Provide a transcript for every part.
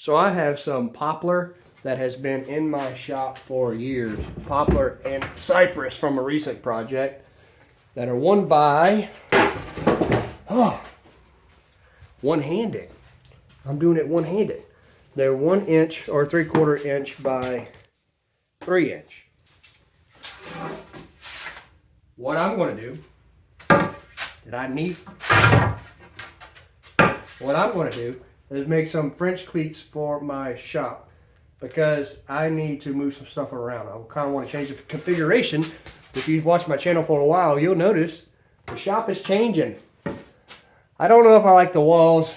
So I have some poplar that has been in my shop for years. Poplar and cypress from a recent project that are one-handed. I'm doing it one-handed. They're 1 inch or 3/4 inch by 3 inch. What I'm going to do, what I'm going to do is make some French cleats for my shop because I need to move some stuff around. I kind of want to change the configuration. If you've watched my channel for a while, you'll notice the shop is changing. I don't know if I like the walls.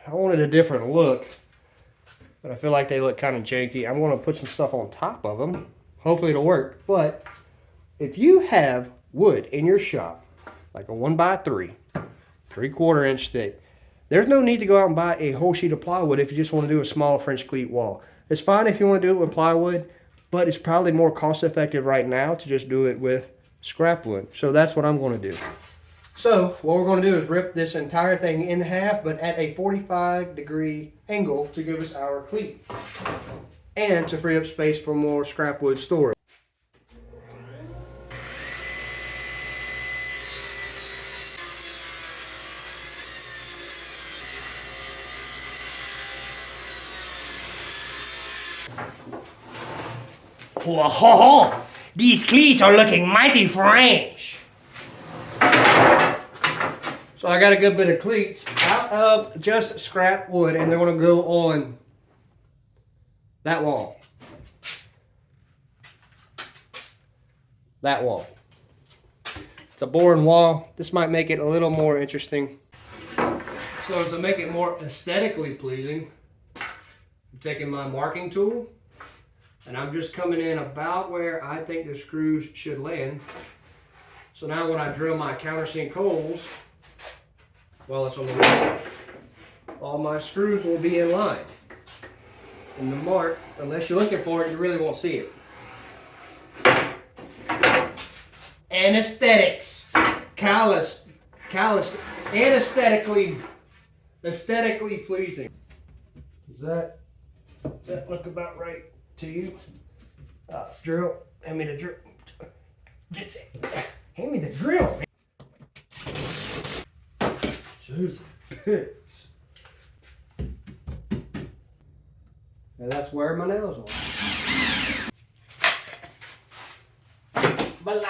I wanted a different look, but I feel like they look kind of janky. I'm going to put some stuff on top of them. Hopefully it'll work. But if you have wood in your shop, like a 1x3, 3/4 inch thick, there's no need to go out and buy a whole sheet of plywood if you just want to do a small French cleat wall. It's fine if you want to do it with plywood, but it's probably more cost effective right now to just do it with scrap wood. So that's what I'm going to do. So what we're going to do is rip this entire thing in half, but at a 45-degree angle to give us our cleat and to free up space for more scrap wood storage. Whoa, these cleats are looking mighty French. So I got a good bit of cleats out of just scrap wood, and they're going to go on that wall. That wall. It's a boring wall. This might make it a little more interesting. So to make it more aesthetically pleasing, I'm taking my marking tool, and I'm just coming in about where I think the screws should land. So now when I drill my countersink holes, well, it's on the wall, all my screws will be in line. And the mark, unless you're looking for it, you really won't see it. And aesthetics. Callous, and aesthetically pleasing. Does that look about right to you? Drill, hand me the drill. Hand me the drill, man. Jeez, pits. And that's where my nails are. Blow.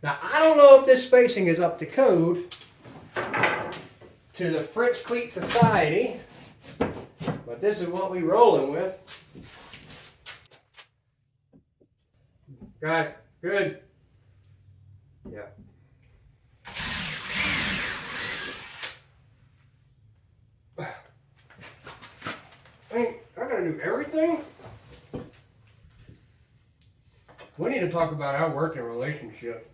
Now, I don't know if this spacing is up to code to the French Cleat Society, but this is what we rolling with. Got it. Good. Yeah. I gotta do everything? We need to talk about our working relationship.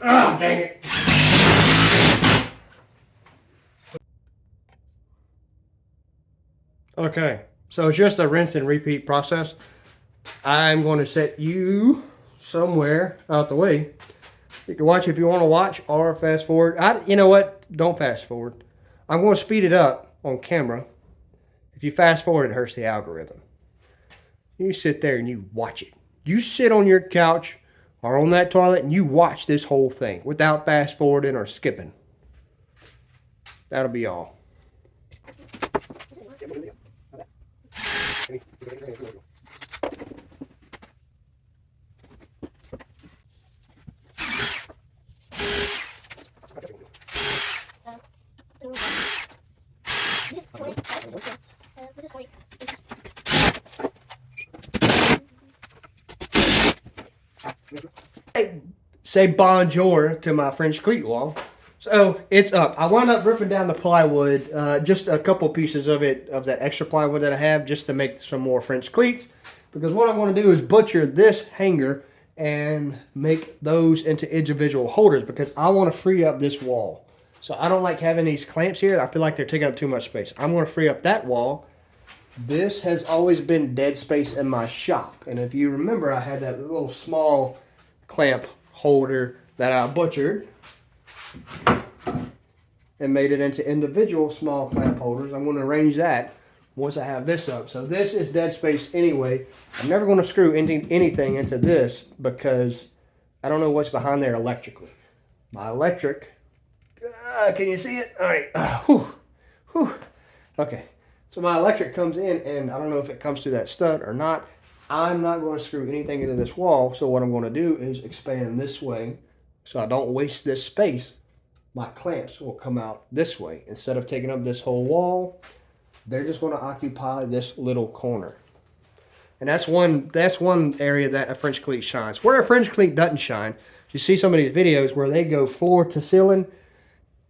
Oh, dang it. Okay, so it's just a rinse and repeat process. I'm going to set you somewhere out the way. You can watch if you want to watch or fast forward. You know what? Don't fast forward. I'm going to speed it up on camera. If you fast forward, it hurts the algorithm. You sit there and you watch it. You sit on your couch or on that toilet and you watch this whole thing without fast forwarding or skipping. That'll be all. Say bonjour to my French cleat wall. So it's up. I wound up ripping down the plywood, just a couple pieces of it, of that extra plywood that I have, just to make some more French cleats. Because what I want to do is butcher this hanger and make those into individual holders, because I want to free up this wall. So I don't like having these clamps here. I feel like they're taking up too much space. I'm going to free up that wall. This has always been dead space in my shop. And if you remember, I had that little small clamp holder that I butchered. and made it into individual small clamp holders. I'm going to arrange that once I have this up. So this is dead space anyway. I'm never going to screw anything into this because I don't know what's behind there electrically. My electric, can you see it? All right. Whew. Okay. So my electric comes in, and I don't know if it comes through that stud or not. I'm not going to screw anything into this wall. So what I'm going to do is expand this way so I don't waste this space. My clamps will come out this way. Instead of taking up this whole wall, they're just going to occupy this little corner. And that's one area that a French cleat shines. Where a French cleat doesn't shine, you see some of these videos where they go floor to ceiling.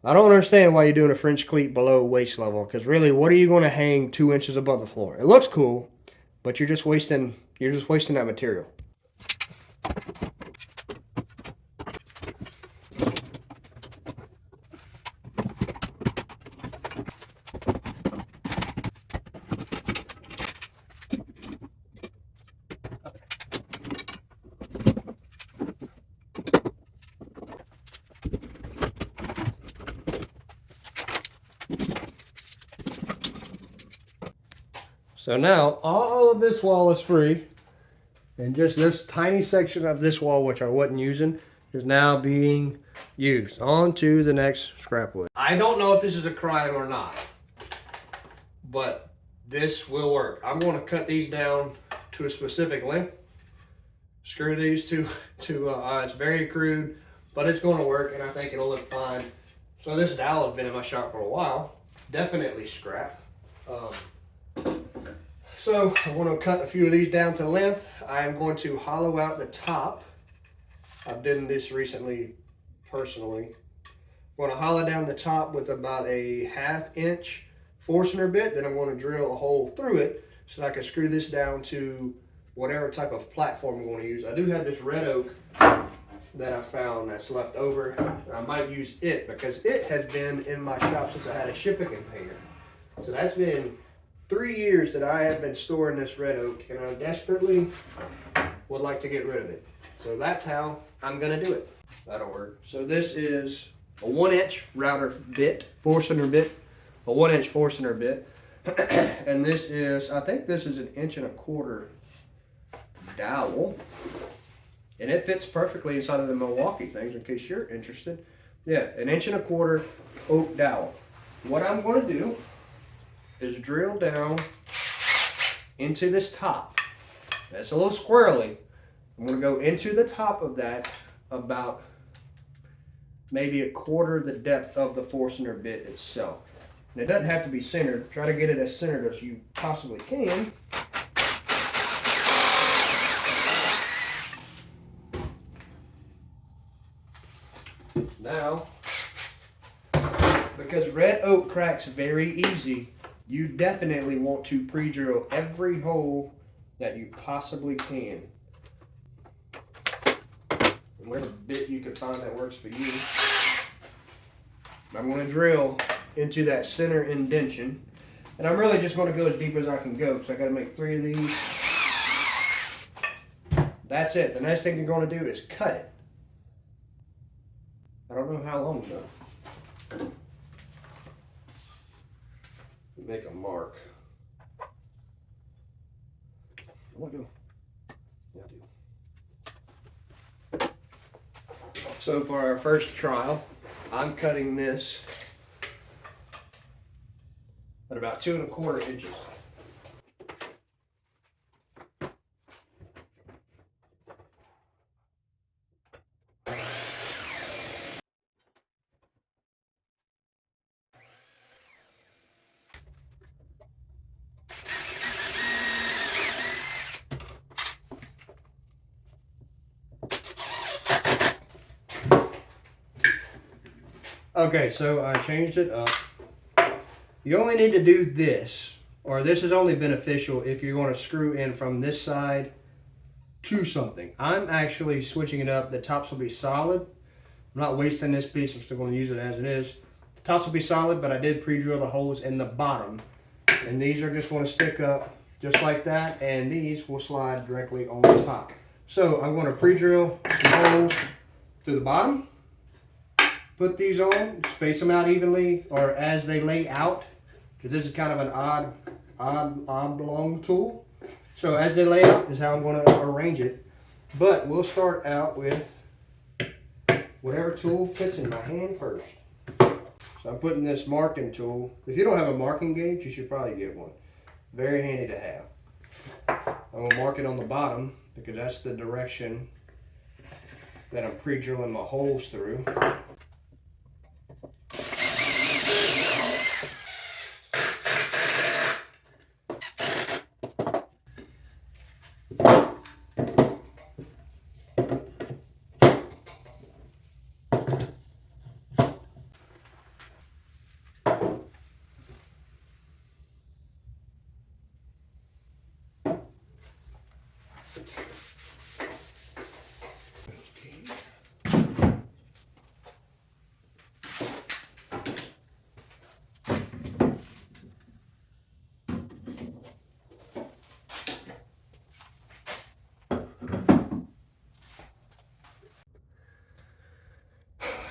I don't understand why you're doing a French cleat below waist level, because really, what are you going to hang 2 inches above the floor? It looks cool, but you're just wasting that material. So now all of this wall is free, and just this tiny section of this wall, which I wasn't using, is now being used. On to the next scrap wood. I don't know if this is a crime or not, but this will work. I'm going to cut these down to a specific length. Screw these to it's very crude, but it's going to work, and I think it'll look fine. So this dowel has been in my shop for a while. Definitely scrap. So I'm going to cut a few of these down to length. I am going to hollow out the top. I've done this recently personally. I'm going to hollow down the top with about a 1/2 inch Forstner bit. Then I'm going to drill a hole through it so that I can screw this down to whatever type of platform I'm going to use. I do have this red oak that I found that's left over. I might use it because it has been in my shop since I had a shipping container. So that's been 3 years that I have been storing this red oak, and I desperately would like to get rid of it. So that's how I'm gonna do it. That'll work. So this is a 1 inch router bit, Forstner bit, a 1 inch Forstner bit. And this is, I think this is 1 1/4 inch dowel. And it fits perfectly inside of the Milwaukee things, in case you're interested. Yeah, 1 1/4 inch oak dowel. What I'm gonna do is drill down into this top. That's a little squirrely. I'm going to go into the top of that about maybe 1/4 the depth of the Forstner bit itself. And it doesn't have to be centered. Try to get it as centered as you possibly can. Now, because red oak cracks very easy, you definitely want to pre-drill every hole that you possibly can. And whatever bit you can find that works for you. I'm going to drill into that center indention. And I'm really just going to go as deep as I can go, because I got to make 3 of these. That's it. The next thing you're going to do is cut it. I don't know how long though. Make a mark. What do? Yeah, I do. So for our first trial, I'm cutting this at about 2 1/4 inches. Okay, so I changed it up. You only need to do this, or this is only beneficial if you're going to screw in from this side to something. I'm actually switching it up. The tops will be solid. I'm not wasting this piece. I'm still going to use it as it is. The tops will be solid, but I did pre-drill the holes in the bottom. And these are just going to stick up just like that, and these will slide directly on the top. So I'm going to pre-drill some holes to the bottom. put these on, space them out evenly or as they lay out, because this is kind of an oblong tool. So as they lay out is how I'm going to arrange it. But we'll start out with whatever tool fits in my hand first. So I'm putting this marking tool. If you don't have a marking gauge, you should probably get one. Very handy to have. I'm going to mark it on the bottom because that's the direction that I'm pre-drilling my holes through.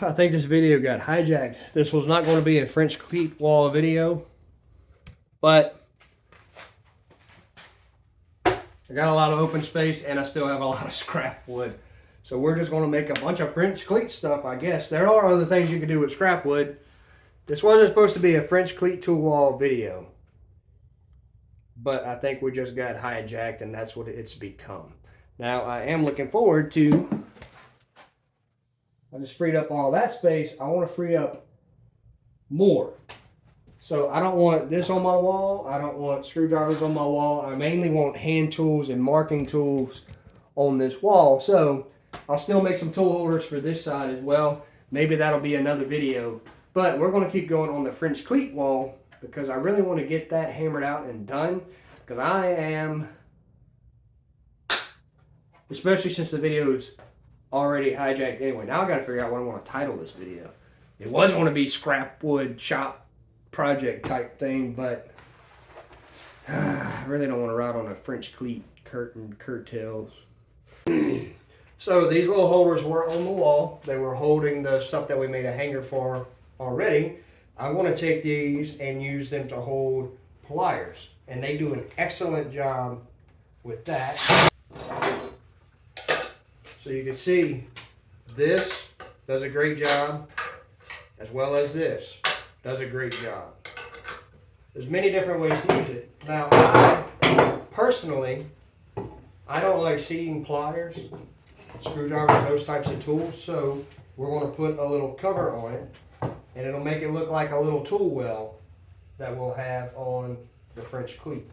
I think this video got hijacked. This was not going to be a French cleat wall video, but I got a lot of open space and I still have a lot of scrap wood. So we're just going to make a bunch of French cleat stuff, I guess. There are other things you can do with scrap wood. This wasn't supposed to be a French cleat tool wall video, but I think we just got hijacked and that's what it's become. Now I am looking forward to, I just freed up all that space. I want to free up more. So I don't want this on my wall. I don't want screwdrivers on my wall. I mainly want hand tools and marking tools on this wall. So I'll still make some tool holders for this side as well. Maybe that'll be another video. But we're going to keep going on the French cleat wall because I really want to get that hammered out and done. Because I am, especially since the video is already hijacked anyway. Now I got to figure out what I want to title this video. It was going to be scrap wood shop project type thing, but I really don't want to ride on a French cleat curtain curtails. So these little holders were on the wall. They were holding the stuff that we made a hanger for already. I want to take these and use them to hold pliers, and they do an excellent job with that. So you can see this does a great job, as well as this does a great job. There's many different ways to use it. Now, personally, I don't like seating pliers, screwdrivers, those types of tools, so we're going to put a little cover on it, and it'll make it look like a little tool well that we'll have on the French cleat.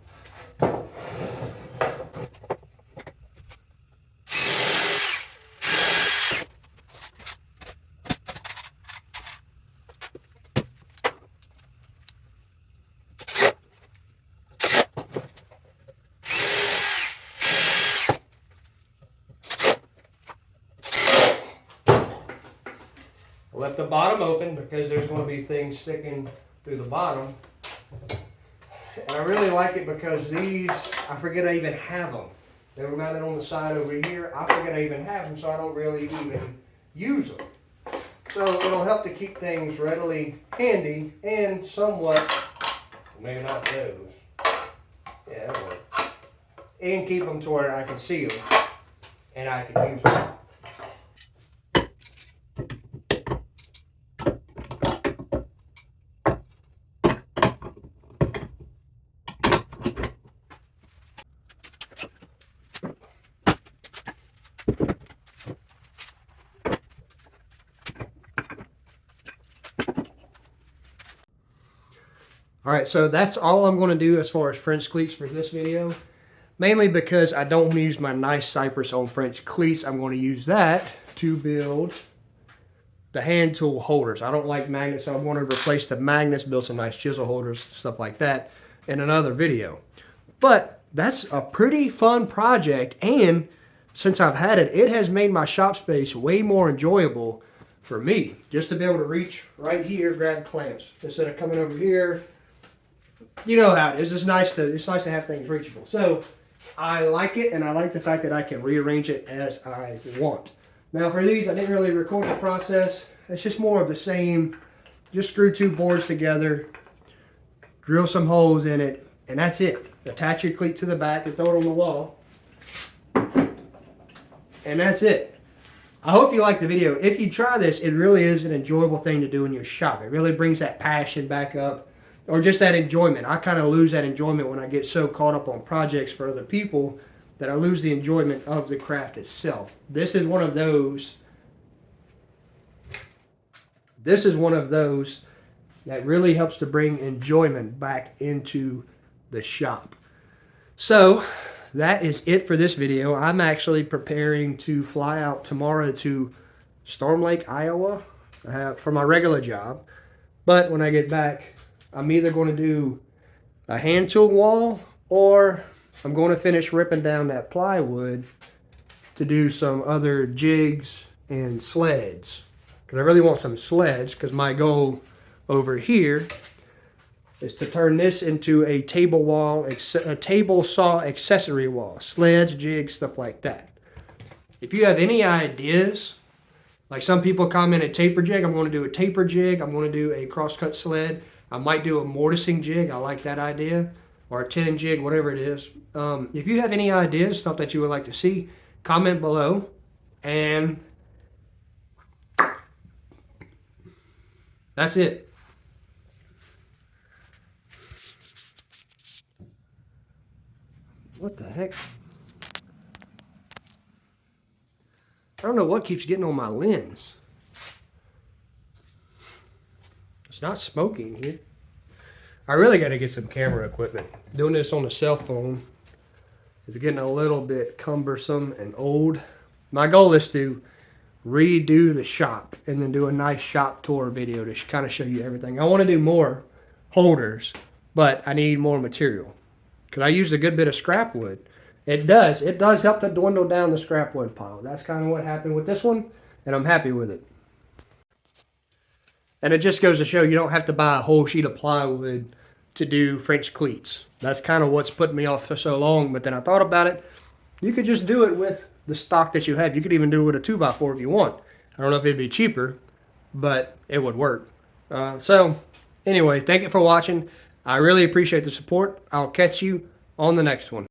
Left the bottom open because there's going to be things sticking through the bottom. And I really like it because these, I forget I even have them. They were mounted on the side over here. I forget I even have them, so I don't really even use them. So it'll help to keep things readily handy and somewhat, maybe not those. Yeah, that'll work. And keep them to where I can see them and I can use them. Alright, so that's all I'm going to do as far as French cleats for this video. Mainly because I don't want to use my nice cypress on French cleats. I'm going to use that to build the hand tool holders. I don't like magnets, so I'm going to replace the magnets, build some nice chisel holders, stuff like that in another video. But that's a pretty fun project, and since I've had it, it has made my shop space way more enjoyable for me. Just to be able to reach right here, grab clamps, instead of coming over here. You know how it is. It's nice to have things reachable. So I like it, and I like the fact that I can rearrange it as I want. Now for these, I didn't really record the process. it's just more of the same. Just screw 2 boards together, drill some holes in it, and that's it. Attach your cleat to the back and throw it on the wall. And that's it. I hope you liked the video. If you try this, it really is an enjoyable thing to do in your shop. It really brings that passion back up, or just that enjoyment. I kind of lose that enjoyment when I get so caught up on projects for other people that I lose the enjoyment of the craft itself. This is one of those. This is one of those that really helps to bring enjoyment back into the shop. So that is it for this video. I'm actually preparing to fly out tomorrow to Storm Lake, Iowa for my regular job. But when I get back, I'm either going to do a hand tool wall, or I'm going to finish ripping down that plywood to do some other jigs and sleds. Because I really want some sleds, because my goal over here is to turn this into a table wall, a table saw accessory wall. Sleds, jigs, stuff like that. If you have any ideas, like some people commented taper jig, I'm going to do a taper jig. I'm going to do a crosscut sled. I might do a mortising jig. I like that idea. Or a tenon jig, whatever it is. If you have any ideas, stuff that you would like to see, comment below. And that's it. What the heck? I don't know what keeps getting on my lens. It's not smoking here. I really got to get some camera equipment. Doing this on a cell phone is getting a little bit cumbersome and old. My goal is to redo the shop and then do a nice shop tour video to kind of show you everything. I want to do more holders, but I need more material because I used a good bit of scrap wood. It does help to dwindle down the scrap wood pile. That's kind of what happened with this one, and I'm happy with it. And it just goes to show you don't have to buy a whole sheet of plywood to do French cleats. That's kind of what's put me off for so long, but then I thought about it. You could just do it with the stock that you have. You could even do it with a 2x4 if you want. I don't know if it'd be cheaper, but it would work. So anyway, thank you for watching. I really appreciate the support. I'll catch you on the next one.